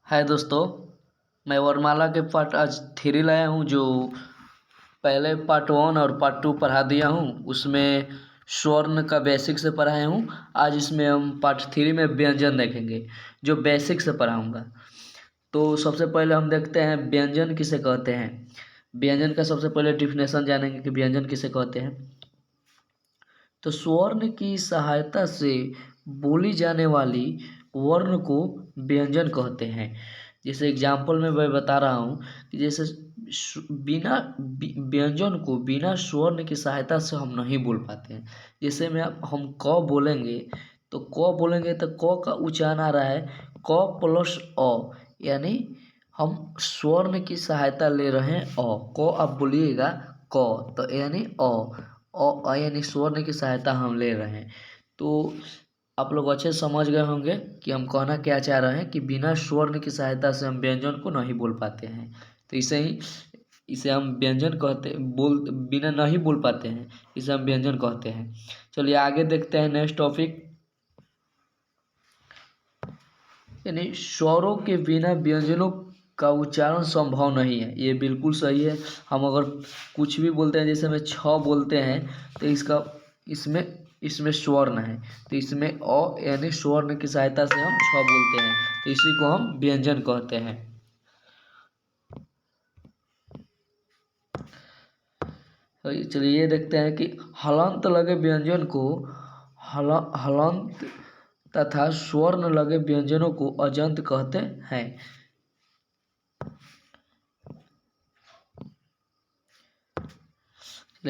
हाय दोस्तों, मैं वरमाला के पार्ट आज 3 लाया हूँ। जो पहले पार्ट 1 और पार्ट 2 पढ़ा दिया हूँ, उसमें स्वर्ण का बेसिक से पढ़ाया हूँ। आज इसमें हम पार्ट 3 में व्यंजन देखेंगे, जो बेसिक से पढ़ाऊँगा। तो सबसे पहले हम देखते हैं व्यंजन किसे कहते हैं। व्यंजन का सबसे पहले डिफिनेशन जानेंगे कि व्यंजन किसे कहते हैं। तो स्वर्ण की सहायता से बोली जाने वाली वर्ण को व्यंजन कहते हैं। जैसे एग्जाम्पल में मैं बता रहा हूँ कि जैसे बिना व्यंजन को बिना स्वर्ण की सहायता से हम नहीं बोल पाते हैं। जैसे में हम क बोलेंगे तो क का उच्चारण आ रहा है क प्लस अ, यानी हम स्वर्ण की सहायता ले रहे हैं अ। क आप बोलिएगा क, तो यानी अ यानी स्वर्ण की सहायता हम ले रहे हैं। तो आप लोग अच्छे समझ गए होंगे कि हम कहना क्या चाह रहे हैं कि बिना स्वर्ण की सहायता से हम व्यंजन को नहीं बोल पाते हैं। तो इसे हम व्यंजन कहते बिना नहीं बोल पाते हैं, इसे हम व्यंजन कहते हैं। चलिए आगे देखते हैं नेक्स्ट टॉपिक। यानी स्वरों के बिना व्यंजनों का उच्चारण संभव नहीं है। ये बिल्कुल सही है। हम अगर कुछ भी बोलते हैं, जैसे में छ बोलते हैं तो इसमें स्वर्ण है, तो इसमें अ यानी स्वर्ण की सहायता से हम छ बोलते हैं, तो इसी को हम व्यंजन कहते हैं। तो चलिए ये देखते हैं कि हलंत लगे व्यंजन को हलंत तथा स्वर्ण लगे व्यंजनों को अजंत कहते हैं।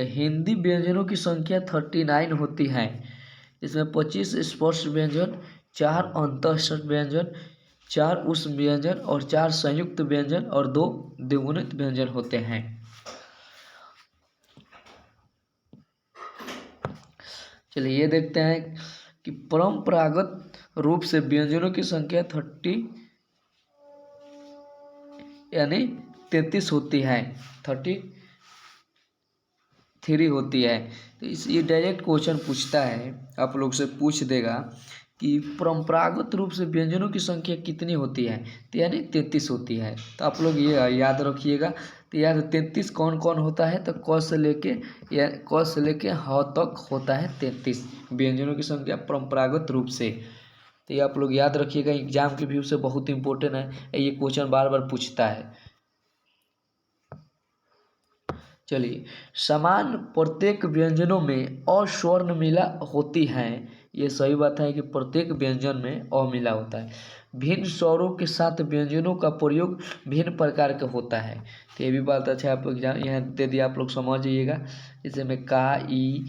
हिंदी व्यंजनों की संख्या 39 होती है। इसमें 25 स्पर्श व्यंजन, 4 अंतःस्थ व्यंजन, 4 उष्म व्यंजन और 4 संयुक्त व्यंजन और 2 द्विगुणित व्यंजन होते हैं। चलिए ये देखते हैं कि परंपरागत रूप से व्यंजनों की संख्या 30 यानी 33 होती है, 33 होती है। तो ये डायरेक्ट क्वेश्चन पूछता है, आप लोग से पूछ देगा कि परंपरागत रूप से व्यंजनों की संख्या कितनी होती है, तो यानी 33 होती है। तो आप लोग ये याद रखिएगा। तो यार 33 कौन कौन होता है, तो क से लेके ह तक होता है 33 व्यंजनों की संख्या परंपरागत रूप से। तो ये आप लोग याद रखिएगा, एग्जाम के व्यू से बहुत इंपॉर्टेंट है, ये क्वेश्चन बार बार पूछता है। चलिए, समान प्रत्येक व्यंजनों में अस्वर्ण मिला होती है। ये सही बात है कि प्रत्येक व्यंजन में अ मिला होता है। भिन्न स्वरों के साथ व्यंजनों का प्रयोग भिन्न प्रकार का होता है। तो ये भी बात अच्छा है, आप एग्जाम यहाँ दे दिया, आप लोग समझिएगा। जैसे में का ई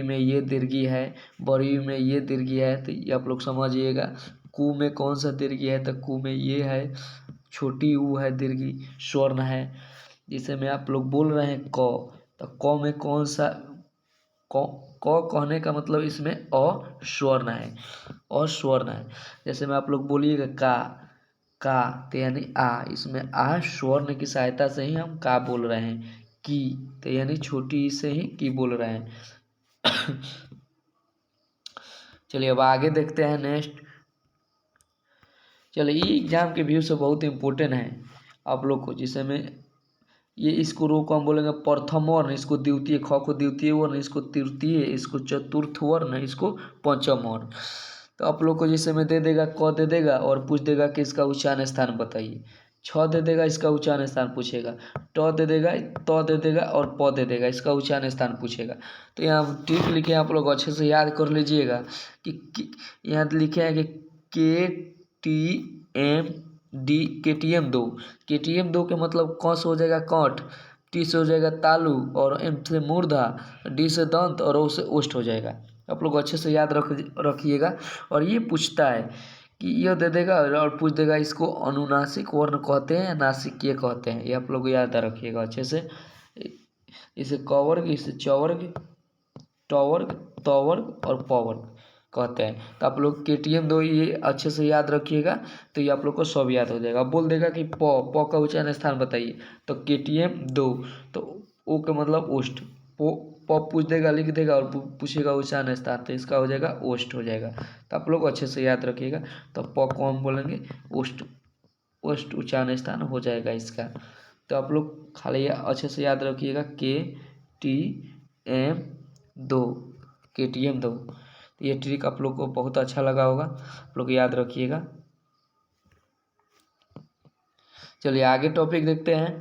में ये दीर्घी है, बड़ी में ये दीर्घी है, तो ये आप लोग समझिएगा। कु में कौन सा दीर्घी है, तो कु में ये है, छोटी ऊ है दीर्घी, स्वर्ण है। जिसे में आप लोग बोल रहे हैं क, तो क में कौन सा क कहने का मतलब इसमें अस्वर्ण है, अस्वर्ण है। जैसे में आप लोग बोलिएगा का, तो यानी आ, इसमें आ स्वर्ण की सहायता से ही हम का बोल रहे हैं। की, तो यानी छोटी ई से ही की बोल रहे हैं। चलिए अब आगे देखते हैं नेक्स्ट। चलिए ये एग्जाम के व्यू से बहुत इंपॉर्टेंट है आप लोग को। जिसे में ये इसको रो को हम बोलेंगे प्रथम वर्ण, इसको द्वितीय, ख को द्वितीय वर्ण, इसको तृतीय, इसको चतुर्थ वर्ण, इसको पंचम वर्ण। तो आप लोग को जैसे में दे देगा क दे देगा और पूछ देगा कि इसका उच्चारण स्थान बताइए। छ दे देगा, इसका उच्चारण स्थान पूछेगा। ट दे देगा, त दे देगा और प दे देगा, इसका उच्चारण स्थान पूछेगा। तो यहाँ ट्रिक लिखे आप लोग अच्छे से याद कर लीजिएगा कि यहाँ लिखे हैं कि KTM 2, KTM 2 के मतलब क से हो जाएगा कठ, टी से हो जाएगा तालु और एम से मूर्धा, डी से दंत और ओ से ओष्ठ हो जाएगा। आप लोग अच्छे से याद रखिएगा। और ये पूछता है कि यह दे देगा और पूछ देगा इसको अनुनासिक वर्ण कहते हैं या नासिकीय कहते हैं। ये आप लोग याद रखिएगा अच्छे से। इसे कवर्ग, इसे चवर्ग, टवर्ग, तवर्ग और पवर्ग कहते हैं। तो आप लोग KTM 2 ये अच्छे से याद रखिएगा, तो ये आप लोग को सब याद हो जाएगा। बोल देगा कि प का उच्चारण स्थान बताइए, तो KTM 2, तो ओ का मतलब ओष्ठ, प पूछ देगा, लिख देगा और पूछेगा उच्चारण स्थान, तो इसका हो जाएगा ओष्ठ हो जाएगा। तो आप लोग अच्छे से याद रखिएगा। तो प को हम बोलेंगे ओष्ठ। पोस्ट उच्चारण स्थान हो जाएगा इसका। तो आप लोग खाली अच्छे से याद रखिएगा KTM 2, KTM 2। तो ये ट्रिक आप लोग को बहुत अच्छा लगा होगा, आप लोग याद रखिएगा। चलिए आगे टॉपिक देखते हैं।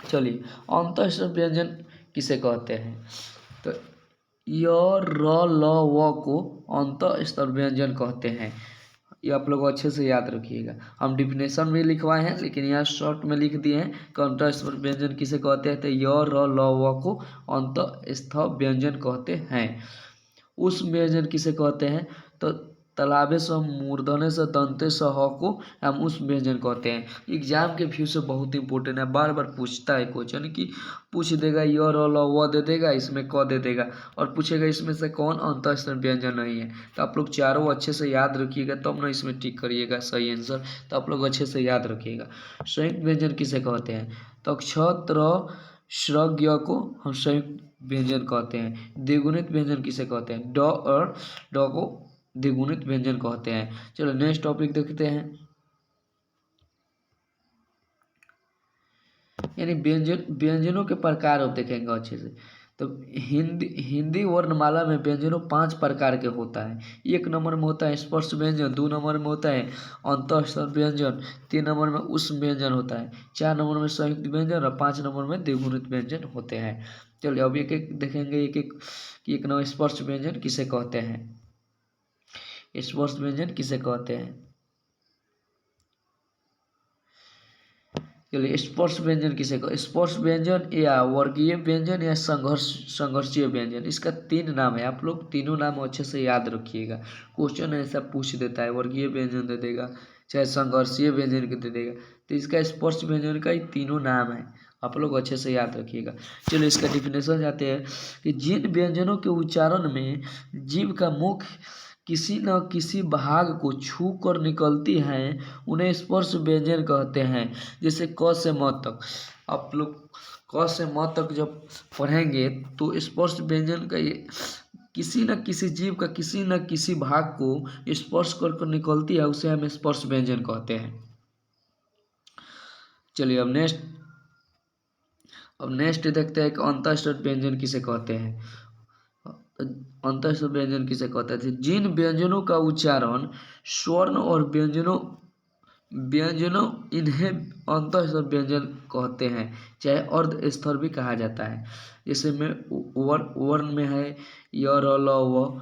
चलिए अंतःस्वर व्यंजन किसे कहते हैं? तो य र ल व को अंतःस्वर व्यंजन कहते हैं। ये आप लोग अच्छे से याद रखिएगा। हम डिफिनेशन भी लिखवाए हैं लेकिन यहाँ शॉर्ट में लिख दिए हैं कि अंतःस्वर व्यंजन किसे कहते हैं। तो य र ल व को अंतःस्वर व्यंजन कहते हैं। उस व्यंजन किसे कहते हैं? तो तालाबे से मूर्धन्य से दंते से ह को हम उस व्यंजन कहते हैं। एग्जाम के व्यू से बहुत इंपॉर्टेंट है, बार बार पूछता है क्वेश्चन कि पूछ देगा य र ल व दे देगा, इसमें क दे देगा और पूछेगा इसमें से कौन अंतःस्वर व्यंजन नहीं है। तो आप लोग चारों अच्छे से याद रखिएगा तब ना इसमें टिक करिएगा सही आंसर। तो आप लोग अच्छे से याद रखिएगा। संयुक्त व्यंजन किसे कहते हैं? तो क्षत्र श्रज्ञ को हम संयुक्त व्यंजन कहते हैं। द्विगुणित व्यंजन किसे कहते हैं? ड और ड को द्विगुणित व्यंजन कहते हैं। चलो नेक्स्ट टॉपिक देखते हैं। यानी व्यंजनों के प्रकार अब देखेंगे अच्छे से। तो हिंदी वर्णमाला में व्यंजनों 5 प्रकार के होता है। 1 नंबर में होता है स्पर्श व्यंजन, 2 नंबर में होता है अंतःस्वर व्यंजन, 3 नंबर में उस व्यंजन होता है, 4 नंबर में संयुक्त व्यंजन और 5 नंबर में द्विगुणित व्यंजन होते हैं। चलिए अब एक एक देखेंगे। एक नंबर स्पर्श व्यंजन किसे कहते हैं? स्पर्श व्यंजन किसे कहते हैं? चलिए स्पर्श व्यंजन किसे कहते हैं? स्पर्श व्यंजन या वर्गीय व्यंजन या संघर्षीय व्यंजन, इसका 3 नाम है। आप लोग तीनों नाम अच्छे से याद रखिएगा। क्वेश्चन ऐसा पूछ देता है, वर्गीय व्यंजन दे देगा चाहे संघर्षीय व्यंजन के दे देगा। तो इसका स्पर्श व्यंजन का ही तीनों नाम है, आप लोग अच्छे से याद रखिएगा। चलिए इसका डिफिनेशन जाते हैं कि जिन व्यंजनों के उच्चारण में जीभ का मुख किसी न किसी भाग को छू कर निकलती हैं उन्हें स्पर्श व्यंजन कहते हैं। जैसे क से म तक, आप लोग क से म तक जब पढ़ेंगे तो स्पर्श व्यंजन का ये किसी न किसी जीव का किसी न किसी भाग को स्पर्श कर निकलती है, उसे हम स्पर्श व्यंजन कहते हैं। चलिए अब नेक्स्ट देखते हैं कि अंतःस्वर व्यंजन किसे कहते हैं। अंतःस्वर व्यंजन किसे कहते थे? जिन व्यंजनों का उच्चारण स्वर्ण और व्यंजनों इन्हें अंतःस्वर व्यंजन कहते हैं, चाहे अर्ध स्वर भी कहा जाता है। जैसे में वर्ण में है य र ल व।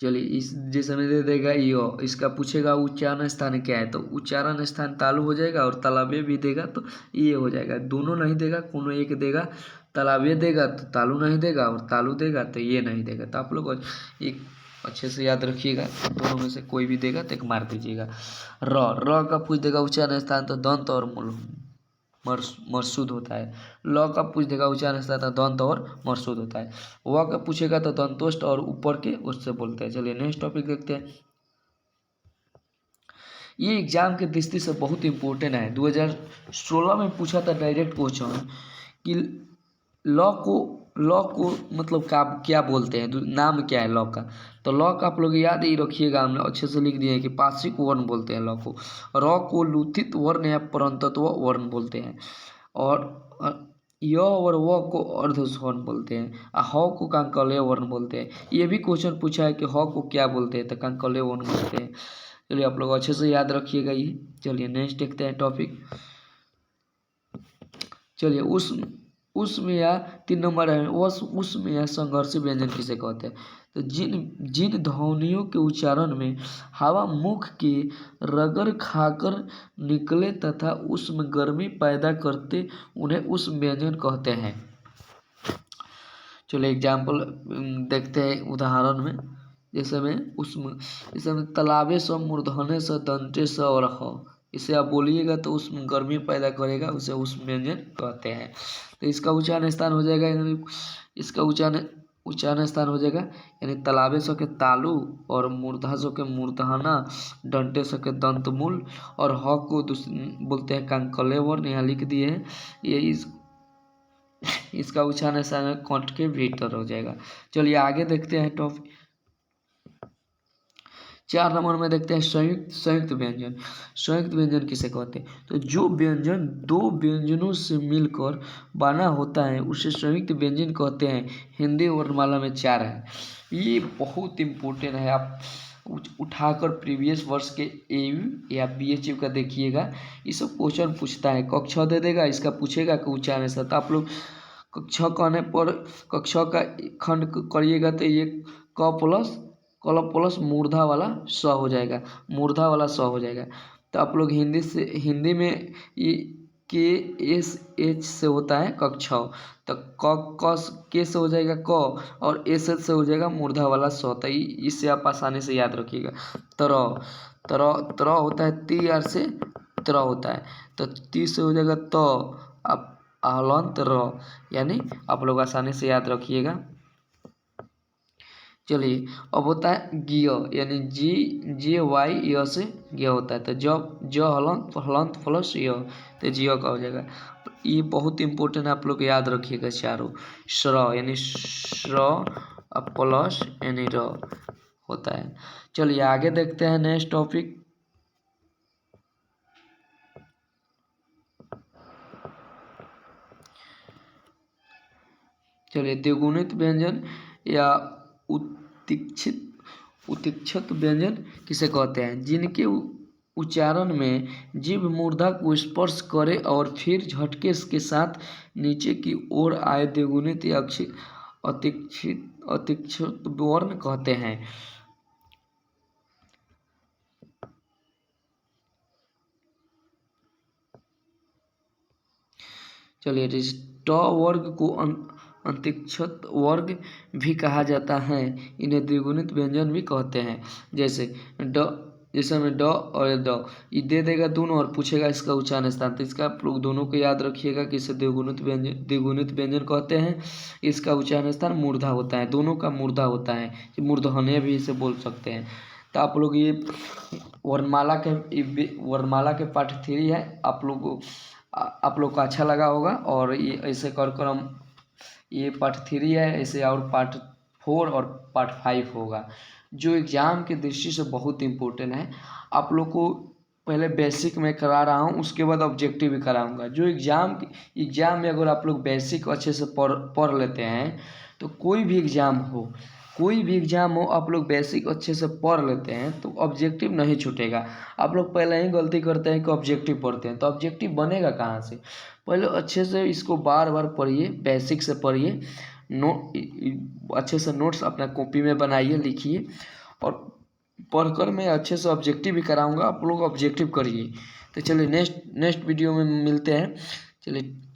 चलिए इस जैसे में दे देगा यो, इसका पूछेगा उच्चारण स्थान क्या है, तो उच्चारण स्थान तालु हो जाएगा और तालव्य भी देगा तो ये हो जाएगा। दोनों नहीं देगा, कोनो एक देगा। तालव्य देगा तो तालु नहीं देगा और तालु देगा तो ये नहीं देगा। तो आप लोग एक अच्छे से याद रखिएगा, दोनों में से कोई भी देगा तो एक मार दीजिएगा। र का पूछ देगा उच्चारण स्थान तो दंत और मूल मरसूद होता है। ल का पूछ देगा उच्चारण स्थान तो दंत और मरसूद होता है। व का पूछेगा तो दंतोष्ठ और ऊपर के उससे बोलते हैं। चलिए नेक्स्ट टॉपिक देखते हैं। ये एग्जाम के दृष्टि से बहुत इंपॉर्टेंट है। 2016 में पूछा था डायरेक्ट क्वेश्चन कि लॉ को मतलब क्या बोलते हैं, नाम क्या है लॉ का। तो लॉ का आप लोग याद ही रखिएगा, हमने अच्छे से लिख दिया है कि पार्श्विक वर्ण बोलते हैं लॉ को। र को लुथित वर्ण या परंतत्व वर्ण बोलते हैं और य और व को अर्धस्वर्ण बोलते हैं। ह को कंकलय वर्ण बोलते हैं। ये भी क्वेश्चन पूछा है कि ह को क्या बोलते हैं, तो कंकलय वर्ण बोलते हैं। चलिए आप लोग अच्छे से याद रखिएगा ये। चलिए नेक्स्ट देखते हैं टॉपिक। चलिए उसमें या 3 नंबर है उसमें या संघर्ष व्यंजन किसे कहते हैं। तो जिन ध्वनियों के उच्चारण में हवा मुख के रगड़ खाकर निकले तथा उसमें गर्मी पैदा करते उन्हें उस व्यंजन कहते हैं। चलिए एग्जाम्पल देखते हैं उदाहरण में। जैसे में तालाबे स मूर्धन्य स दंते स और ह, इसे आप बोलिएगा तो उसमें गर्मी पैदा करेगा, उसे उस व्यंजन कहते हैं। तो इसका उच्चारण स्थान हो जाएगा, यानी इसका उच्चारण स्थान हो जाएगा यानी तालाबे स के तालु और मूर्धा स के मूर्धना, दंते स के दंतमूल और ह को बोलते हैं कंकलय वर्ण, यहाँ लिख दिए हैं। ये इसका उच्चारण स्थान कंठ के भीतर हो जाएगा। चलिए आगे देखते हैं टॉपिक। 4 नंबर में देखते हैं संयुक्त व्यंजन। संयुक्त व्यंजन किसे कहते हैं? तो जो व्यंजन दो व्यंजनों से मिलकर बना होता है उसे संयुक्त व्यंजन कहते हैं। हिंदी वर्णमाला में 4 है। ये बहुत इम्पोर्टेंट है, आप उठाकर प्रीवियस वर्ष के एयू या बीएचयू का देखिएगा, ये सब क्वेश्चन पूछता है। कक्षा दे देगा, इसका पूछेगा कि उच्चारण से, तो आप लोग कक्षा कहने पर कक्षा का खंड करिएगा तो ये क प्लस मूर्धा वाला स हो जाएगा, मूर्धा वाला स हो जाएगा। तो आप लोग हिंदी में ये के एस एच से होता है कक्षा, तो के से हो जाएगा क और एस एच से हो जाएगा मूर्धा वाला स। तो इससे आप आसानी से याद रखिएगा। तरह होता है ती आर से तरह होता है, तो ती से हो जाएगा तो आप हलंत र, यानी आप लोग आसानी से याद रखिएगा। चलिए अब होता है गिय, यानी जी वाई य से गिय होता है, तो ज हलंत प्लस य, तो जिय का हो जाएगा। ये बहुत इंपॉर्टेंट आप लोग याद रखिएगा चारों। श्र यानी श्र प्लस यानी र होता है। चलिए आगे देखते हैं नेक्स्ट टॉपिक। चलिए द्विगुणित व्यंजन या उत्तीक्षित व्यंजन किसे कहते हैं? जिनके उच्चारण में जीभ मूर्धा को स्पर्श करे और फिर झटके के साथ नीचे की ओर आए द्विगुणित या अतिक्षित वर्ण कहते हैं। चलिए ट वर्ग को अंतिक्षत वर्ग भी कहा जाता है। इन्हें द्विगुणित व्यंजन भी कहते हैं। जैसे हमें ड और द, ये दे देगा दोनों और पूछेगा इसका उच्चारण स्थान, तो इसका आप लोग दोनों को याद रखिएगा कि इसे द्विगुणित व्यंजन कहते हैं। इसका उच्चारण स्थान मूर्धा होता है, दोनों का मूर्धा होता है, मूर्धन्य भी इसे बोल सकते हैं। तो आप लोग ये वर्णमाला के पार्ट 3 है, आप लोग को अच्छा लगा होगा। और ये ऐसे कर हम, ये पार्ट 3 है, ऐसे और पार्ट 4 और पार्ट 5 होगा, जो एग्ज़ाम की दृष्टि से बहुत इम्पोर्टेंट है। आप लोग को पहले बेसिक में करा रहा हूँ, उसके बाद ऑब्जेक्टिव भी कराऊंगा। जो एग्ज़ाम में अगर आप लोग बेसिक अच्छे से पढ़ लेते हैं तो कोई भी एग्ज़ाम हो आप लोग बेसिक अच्छे से पढ़ लेते हैं तो ऑब्जेक्टिव नहीं छूटेगा। आप लोग पहले ही गलती करते हैं कि ऑब्जेक्टिव पढ़ते हैं, तो ऑब्जेक्टिव बनेगा कहाँ से? पहले अच्छे से इसको बार बार पढ़िए, बेसिक से पढ़िए, अच्छे से नोट्स अपना कॉपी में बनाइए, लिखिए, और पढ़कर मैं अच्छे से ऑब्जेक्टिव भी कराऊंगा, आप लोग ऑब्जेक्टिव करिए। तो चलिए नेक्स्ट वीडियो में मिलते हैं। चलिए।